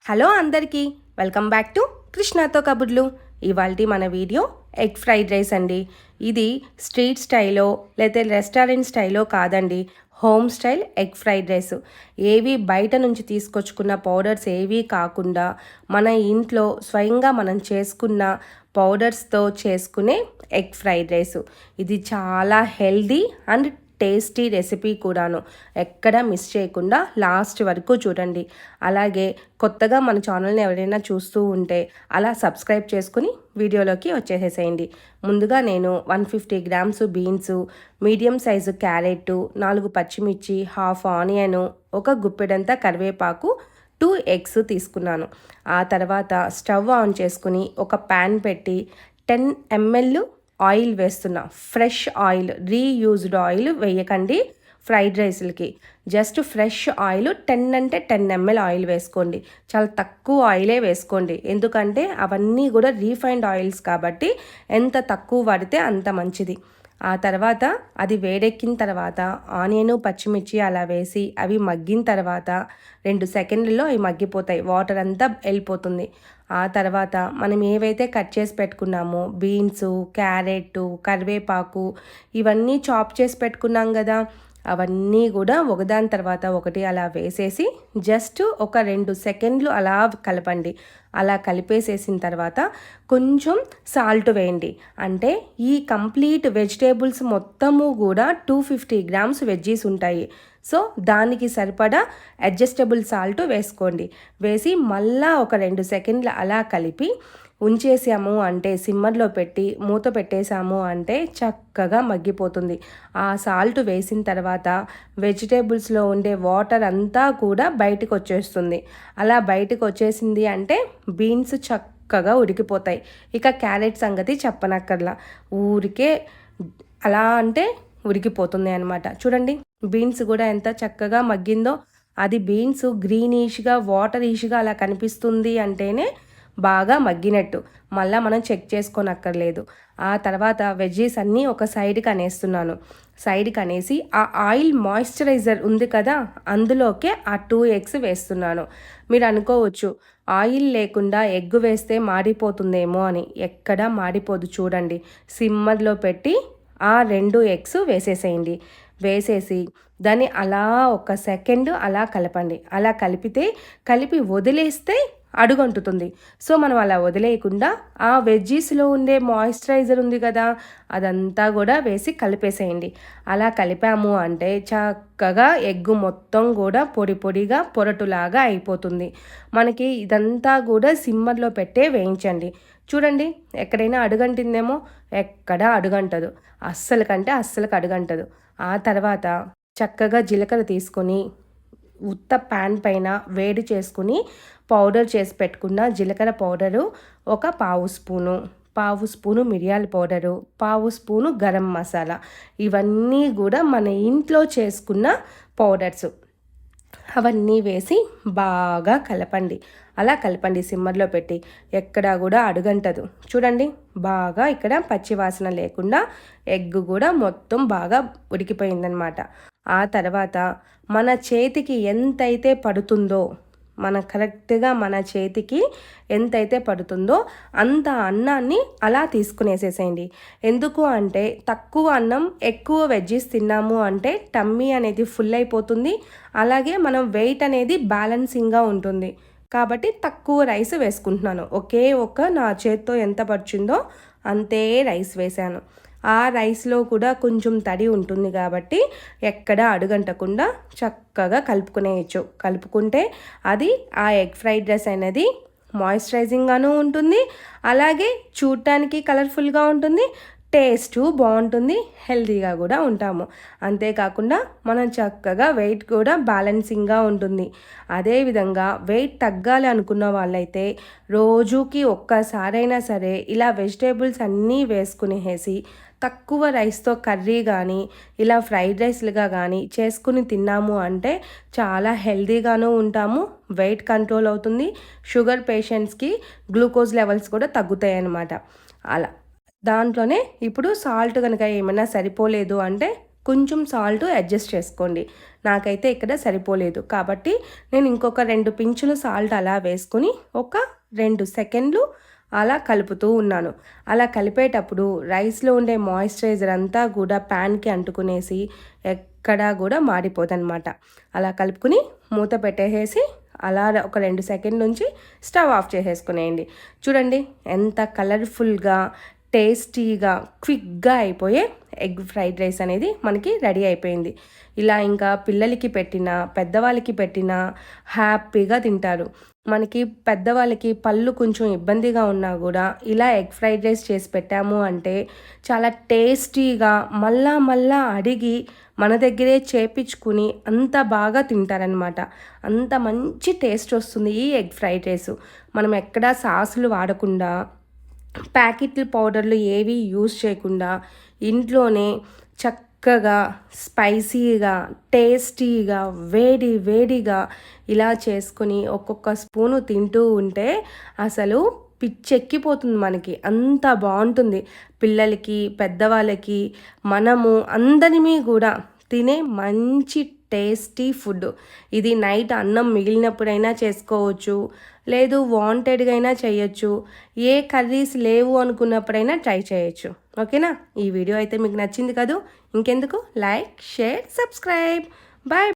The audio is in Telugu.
హలో అందరికీ వెల్కమ్ బ్యాక్ టు కృష్ణతో కబుర్లు. ఇవాల్టి మన వీడియో ఎగ్ ఫ్రైడ్ రైస్ అండి. ఇది స్ట్రీట్ స్టైలో లేకపోతే రెస్టారెంట్ స్టైలో కాదండి, home style egg fried rice. ఏవి బయట నుంచి తీసుకొచ్చుకున్న పౌడర్స్ ఏవీ కాకుండా మన ఇంట్లో స్వయంగా మనం చేసుకున్న పౌడర్స్తో చేసుకునే ఎగ్ ఫ్రైడ్ రైస్. ఇది చాలా హెల్దీ అండ్ టేస్టీ రెసిపీ కూడాను. ఎక్కడ మిస్ చేయకుండా లాస్ట్ వరకు చూడండి. అలాగే కొత్తగా మన ఛానల్ని ఎవరైనా చూస్తూ ఉంటే అలా సబ్స్క్రైబ్ చేసుకుని వీడియోలోకి వచ్చేసేసేయండి. ముందుగా నేను 150 grams beans, medium size carrot, 4 పచ్చిమిర్చి, హాఫ్ ఆనియన్, ఒక గుప్పెడంతా కరివేపాకు, 2 ఎగ్స్ తీసుకున్నాను. ఆ తర్వాత స్టవ్ ఆన్ చేసుకుని ఒక ప్యాన్ పెట్టి 10 ml ఆయిల్ వేస్తున్నా. ఫ్రెష్ ఆయిల్, రీయూజ్డ్ ఆయిల్ వేయకండి ఫ్రైడ్ రైస్లకి. జస్ట్ ఫ్రెష్ ఆయిల్ 10 అంటే 10 ml ఆయిల్ వేసుకోండి. చాలా తక్కువ ఆయిలే వేసుకోండి, ఎందుకంటే అవన్నీ కూడా రీఫైండ్ ఆయిల్స్ కాబట్టి ఎంత తక్కువ వాడితే అంత మంచిది. ఆ తర్వాత అది వేడెక్కిన తర్వాత ఆనియన్, పచ్చిమిర్చి అలా వేసి అవి మగ్గిన తర్వాత 2 సెకండ్లలో అవి మగ్గిపోతాయి, వాటర్ అంతా వెళ్ళిపోతుంది. ఆ తర్వాత మనం ఏవైతే కట్ చేసి పెట్టుకున్నామో బీన్స్, క్యారెట్, కరివేపాకు ఇవన్నీ చాప్ చేసి పెట్టుకున్నాం కదా, అవన్నీ కూడా ఒకదాని తర్వాత ఒకటి అలా వేసేసి జస్ట్ ఒక 2 సెకండ్లు అలా కలపండి. అలా కలిపేసేసిన తర్వాత కొంచెం సాల్ట్ వేయండి. అంటే ఈ కంప్లీట్ వెజిటేబుల్స్ మొత్తము కూడా 250 గ్రామ్స్ వెజ్జీస్ ఉంటాయి. సో దానికి సరిపడా అడ్జస్టబుల్ సాల్ట్ వేసుకోండి. వేసి మళ్ళా ఒక 2 సెకండ్లు అలా కలిపి ఉంచేసాము అంటే, సిమ్మర్లో పెట్టి మూత పెట్టేసాము అంటే చక్కగా మగ్గిపోతుంది. ఆ సాల్ట్ వేసిన తర్వాత వెజిటేబుల్స్లో ఉండే వాటర్ అంతా కూడా బయటకు వచ్చేస్తుంది. అలా బయటకు వచ్చేసింది అంటే బీన్స్ చక్కగా ఉడికిపోతాయి. ఇక క్యారెట్ సంగతి చెప్పనక్కర్లా, ఊరికే అలా అంటే ఉడికిపోతుంది అనమాట. చూడండి బీన్స్ కూడా ఎంత చక్కగా మగ్గిందో. అది బీన్స్ గ్రీనిష్గా వాటరీష్గా అలా కనిపిస్తుంది అంటేనే బాగా మగ్గినట్టు. మళ్ళీ మనం చెక్ చేసుకోనక్కర్లేదు. ఆ తర్వాత వెజ్జీస్ అన్నీ ఒక సైడ్కి అనేస్తున్నాను. సైడ్కి అనేసి ఆ ఆయిల్ మాయిశ్చరైజర్ ఉంది కదా, అందులోకే ఆ 2 ఎగ్స్ వేస్తున్నాను. మీరు అనుకోవచ్చు ఆయిల్ లేకుండా ఎగ్ వేస్తే మాడిపోతుందేమో అని. ఎక్కడా మాడిపోదు. చూడండి, సిమ్మర్లో పెట్టి ఆ 2 ఎగ్స్ వేసేసేయండి. వేసేసి దాన్ని అలా ఒక సెకండ్ అలా కలపండి. అలా కలిపి వదిలేస్తే అడుగంటుతుంది. సో మనం అలా వదిలేయకుండా ఆ వెజ్జీస్లో ఉండే మాయిశ్చరైజర్ ఉంది కదా, అదంతా కూడా వేసి కలిపేసేయండి. అలా కలిపాము అంటే చక్కగా ఎగ్గు మొత్తం కూడా పొడి పొడిగా పొరటులాగా అయిపోతుంది. మనకి ఇదంతా కూడా సిమ్మర్లో పెట్టే వేయించండి. చూడండి, ఎక్కడైనా అడుగంటిందేమో, ఎక్కడా అడుగంటదు. అస్సలకి అడుగంటదు. ఆ తర్వాత చక్కగా జీలకర్ర తీసుకొని ఉత్త ప్యాన్ పైన వేడి చేసుకుని పౌడర్ చేసి పెట్టుకున్న జీలకర్ర పౌడరు ఒక పావు స్పూను మిరియాల పౌడరు, పావు స్పూను గరం మసాలా, ఇవన్నీ కూడా మన ఇంట్లో చేసుకున్న పౌడర్స్. అవన్నీ వేసి బాగా కలపండి. అలా కలపండి సిమ్మర్లో పెట్టి, ఎక్కడా కూడా అడుగంటదు. చూడండి, బాగా ఇక్కడ పచ్చివాసన లేకుండా ఎగ్ కూడా మొత్తం బాగా ఉడికిపోయిందనమాట. ఆ తర్వాత మన చేతికి ఎంతైతే పడుతుందో, కరెక్ట్గా మన చేతికి ఎంతైతే పడుతుందో అంత అన్నాన్ని అలా తీసుకునేసేసేయండి. ఎందుకు అంటే తక్కువ అన్నం ఎక్కువ వెజ్జీస్ తిన్నాము అంటే టమ్మీ అనేది ఫుల్ అయిపోతుంది. అలాగే మనం వెయిట్ అనేది బ్యాలెన్సింగ్గా ఉంటుంది. కాబట్టి తక్కువ రైస్ వేసుకుంటున్నాను. నా చేత్తో ఎంత పడుచుందో అంతే రైస్ వేశాను. ఆ రైస్లో కూడా కొంచెం తడి ఉంటుంది కాబట్టి ఎక్కడ అడుగంటకుండా చక్కగా కలుపుకునేయచ్చు. కలుపుకుంటే అది ఆ ఎగ్ ఫ్రైడ్ రైస్ అనేది మాయిశ్చరైజింగ్గాను ఉంటుంది, అలాగే చూడటానికి కలర్ఫుల్గా ఉంటుంది, టేస్ట్ బాగుంటుంది, హెల్తీగా కూడా ఉంటాము. అంతేకాకుండా మనం చక్కగా వెయిట్ కూడా బ్యాలెన్సింగ్గా ఉంటుంది. అదేవిధంగా వెయిట్ తగ్గాలి అనుకున్న వాళ్ళైతే రోజుకి ఒక్కసారైనా సరే ఇలా వెజిటేబుల్స్ అన్నీ వేసుకునేసి తక్కువ రైస్తో కర్రీ కానీ ఇలా ఫ్రైడ్ రైస్లుగా కానీ చేసుకుని తిన్నాము అంటే చాలా హెల్తీగాను ఉంటాము, వెయిట్ కంట్రోల్ అవుతుంది. షుగర్ పేషెంట్స్కి గ్లూకోజ్ లెవెల్స్ కూడా తగ్గుతాయి అన్నమాట. అలా దాంట్లోనే ఇప్పుడు సాల్ట్ కనుక ఏమైనా సరిపోలేదు అంటే కొంచెం సాల్ట్ అడ్జస్ట్ చేసుకోండి. నాకైతే ఇక్కడ సరిపోలేదు కాబట్టి నేను ఇంకొక 2 పించులు సాల్ట్ అలా వేసుకొని ఒక 2 సెకండ్లు అలా కలుపుతూ ఉన్నాను. అలా కలిపేటప్పుడు రైస్లో ఉండే మాయిశ్చరైజర్ అంతా కూడా ప్యాన్కి అంటుకునేసి ఎక్కడా కూడా మాడిపోదన్నమాట. అలా కలుపుకుని మూత పెట్టేసి అలా ఒక 2 సెకండ్ నుంచి స్టవ్ ఆఫ్ చేసేసుకునేయండి. చూడండి ఎంత కలర్ఫుల్గా టేస్టీగా క్విక్గా అయిపోయే ఎగ్ ఫ్రైడ్ రైస్ అనేది మనకి రెడీ అయిపోయింది. ఇలా ఇంకా పిల్లలకి పెట్టినా పెద్దవాళ్ళకి పెట్టినా హ్యాపీగా తింటారు. మనకి పెద్దవాళ్ళకి పళ్ళు కొంచెం ఇబ్బందిగా ఉన్నా కూడా ఇలా ఎగ్ ఫ్రైడ్ రైస్ చేసి పెట్టాము అంటే చాలా టేస్టీగా మళ్ళా అడిగి మన దగ్గరే చేపించుకుని అంత బాగా తింటారనమాట. అంత మంచి టేస్ట్ వస్తుంది ఈ ఎగ్ ఫ్రైడ్ రైస్. మనం ఎక్కడా సాసులు వాడకుండా ప్యాకెట్లు పౌడర్లు ఏవి యూస్ చేయకుండా ఇంట్లోనే చక్కగా స్పైసీగా టేస్టీగా వేడిగా ఇలా చేసుకొని ఒక్కొక్క స్పూను తింటూ ఉంటే అసలు పిచ్చెక్కిపోతుంది మనకి. అంత బాగుంటుంది. పిల్లలకి పెద్దవాళ్ళకి మనము అందరిమీ కూడా తినే మంచి టేస్టీ ఫుడ్. ఇది నైట్ అన్నం మిగిలినప్పుడైనా చేసుకోవచ్చు, లేదు వాంటెడ్గా అయినా చేయొచ్చు, ఏ కర్రీస్ లేవు అనుకున్నప్పుడైనా ట్రై చేయొచ్చు. ఓకేనా? ఈ వీడియో అయితే మీకు నచ్చింది కదూ? ఇంకెందుకు, లైక్, షేర్, సబ్స్క్రైబ్. బాయ్.